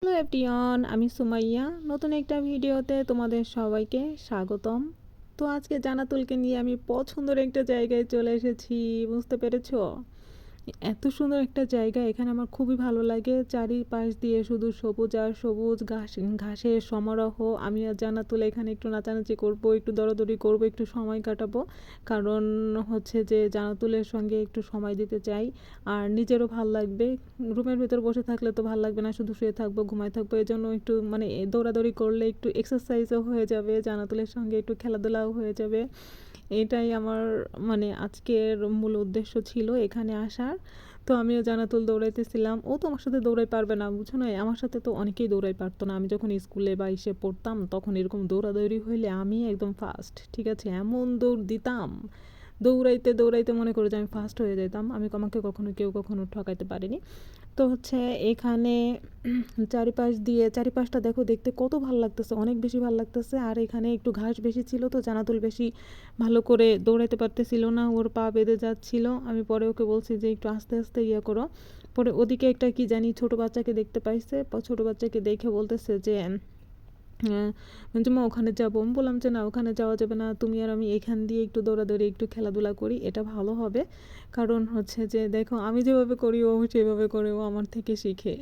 Hello everyone, আমি সুমাইয়া। নতুন একটা ভিডিওতে তোমাদের সবাইকে স্বাগতম। তো আজকে জান্নাতুলকে নিয়ে আমি পছন্দের একটা জায়গায় চলে এসেছি। বুঝতে পেরেছো? এত সুন্দর একটা জায়গা, এখানে আমার খুবই ভালো লাগে। চারিপাশ দিয়ে শুধু সবুজ আর সবুজ, ঘাসের সমারোহ। আমি আর জান্নাতুল এখানে একটু নাচানাচি করব, একটু দৌড়াদৌড়ি করব, একটু সময় কাটাবো। কারণ হচ্ছে যে জান্নাতুলের সঙ্গে একটু সময় দিতে চাই, আর নিজেরও ভাল লাগবে। রুমের ভিতর বসে থাকলে তো ভাল লাগবে না, শুধু শুয়ে থাকবো, ঘুমায় থাকবো। এই জন্য একটু মানে দৌড়াদৌড়ি করলে একটু এক্সারসাইজও হয়ে যাবে, জান্নাতুলের সঙ্গে একটু খেলাধুলাও হয়ে যাবে। এটাই আমার মানে আজকের মূল উদ্দেশ্য ছিল এখানে আসার। তো আমিও জান্নাতুল দৌড়াইতেছিলাম। ও তো আমার সাথে দৌড়াই পারবে না, বুঝছো না? আমার সাথে তো অনেকেই দৌড়াই পারতো না। আমি যখন স্কুলে বা ইসে পড়তাম তখন এরকম দৌড়াদৌড়ি হইলে আমি একদম ফার্স্ট, ঠিক আছে? এমন দৌড় দিতাম, দৌড়াইতে দৌড়াইতে মনে করে যে আমি ফার্স্ট হয়ে যেতাম। আমাকে কখনো কেউ কখনো ঠকাইতে পারেনি। তো হচ্ছে এখানে চারিপাশটা দেখো, দেখতে কত ভালো লাগতেছে, অনেক বেশি ভালো লাগতেছে। আর এখানে একটু ঘাস বেশি ছিল, তো জান্নাতুল বেশি ভালো করে দৌড়াইতে পারতেছিল না, ওর পা বেঁধে যাচ্ছিল। আমি পরে ওকে বলছি যে একটু আস্তে আস্তে ইয়ে করো। পরে ওদিকে একটা কি জানি ছোট বাচ্চাকে দেখতে পাইছে, ছোট বাচ্চাকে দেখে বলতেছে যে মা ওখানে যাবো। আমি বললাম যে না, ওখানে যাওয়া যাবে না, তুমি আর আমি এখান দিয়ে একটু দৌড়াদৌড়ি একটু খেলাধুলা করি, এটা ভালো হবে। কারণ হচ্ছে যে দেখো, আমি যেভাবে করি ও সেভাবে করে, ও আমার থেকে শিখে।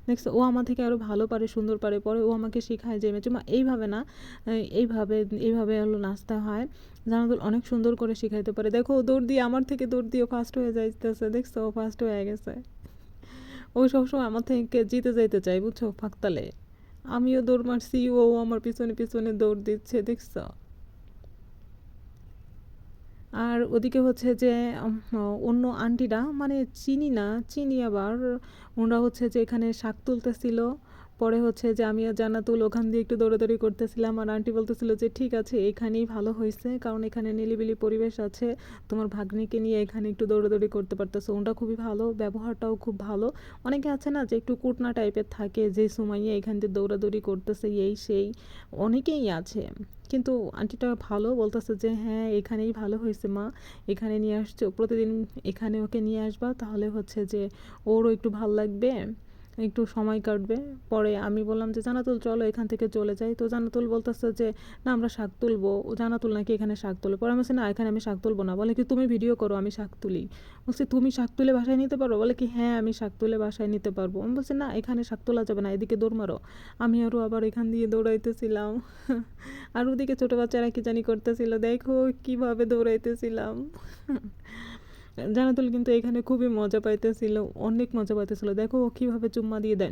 দেখছো, ও আমার থেকে আরও ভালো পারে, সুন্দর পারে। পরে ও আমাকে শেখায় যে মেচুমা এইভাবে না, এইভাবে এইভাবে হলো নাচতে হয়। জানাতুল অনেক সুন্দর করে শিখাইতে পারে। দেখো, ও দৌড় দিয়ে আমার থেকে দৌড় দিয়ে ফার্স্ট হয়ে যাইতেছে। দেখছো, ও ফার্স্ট হয়ে গেছে। ও সবসময় আমার থেকে জিতে যাইতে চাই, বুঝছো? ফাঁকতালে আমিও দৌড় মারছি, ও আমার পিছনে পিছনে দৌড় দিচ্ছে, দেখছো? আর ওদিকে হচ্ছে যে অন্য আন্টিরা, মানে চিনি না, চিনি আবার, ওরা হচ্ছে যে এখানে শাক তুলতেছিল। পরে হচ্ছে যে আমি আর জান্নাতুল ওখান দিয়ে একটু দৌড়াদৌড়ি করতেছিলাম, আর আন্টি বলতেছিল যে ঠিক আছে, এখানেই ভালো হয়েছে, কারণ এখানে নিলিবিলি পরিবেশ আছে, তোমার ভাগ্নিকে নিয়ে এখানে একটু দৌড়াদৌড়ি করতে পারতেছো। ওটা খুবই ভালো, ব্যবহারটাও খুব ভালো। অনেকে আছে না যে একটু কুটনা টাইপের থাকে, যে সুমাইয়া এখান দিয়ে দৌড়াদৌড়ি করতেছে, এই সেই, অনেকেই আছে। কিন্তু আন্টিটা ভালো, বলতেছে যে হ্যাঁ, এখানেই ভালো হয়েছে মা, এখানে নিয়ে আসছো প্রতিদিন, এখানে ওকে নিয়ে আসবা, তাহলে হচ্ছে যে ওরও একটু ভাল লাগবে, একটু সময় কাটবে। পরে আমি বললাম যে জান্নাতুল চলো এখান থেকে চলে যাই। তো জান্নাতুল বলতেছে যে না, আমরা শাক তুলবো। ও জান্নাতুল নাকি এখানে শাক তুলে। পরে আমি বলছি না, এখানে আমি শাক তুলবো না। বলে কি তুমি ভিডিও করো, আমি শাক তুলি। বলছি তুমি শাক তুলে বাসায় নিতে পারো? বলে কি হ্যাঁ, আমি শাক তুলে বাসায় নিতে পারবো। আমি বলছি না, এখানে শাক তোলা যাবে না, এদিকে দৌড় মারো। আমি আরও আবার এখান দিয়ে দৌড়াইতেছিলাম। আর ওদিকে ছোট বাচ্চারা কি জানি করতেছিল, দেখো কিভাবে দৌড়াইতেছিলাম। জান্নাতুল কিন্তু এখানে খুবই মজা পাইতেছিল, অনেক মজা পাইতেছিল। দেখো ও কিভাবে চুম্মা দিয়ে দেয়।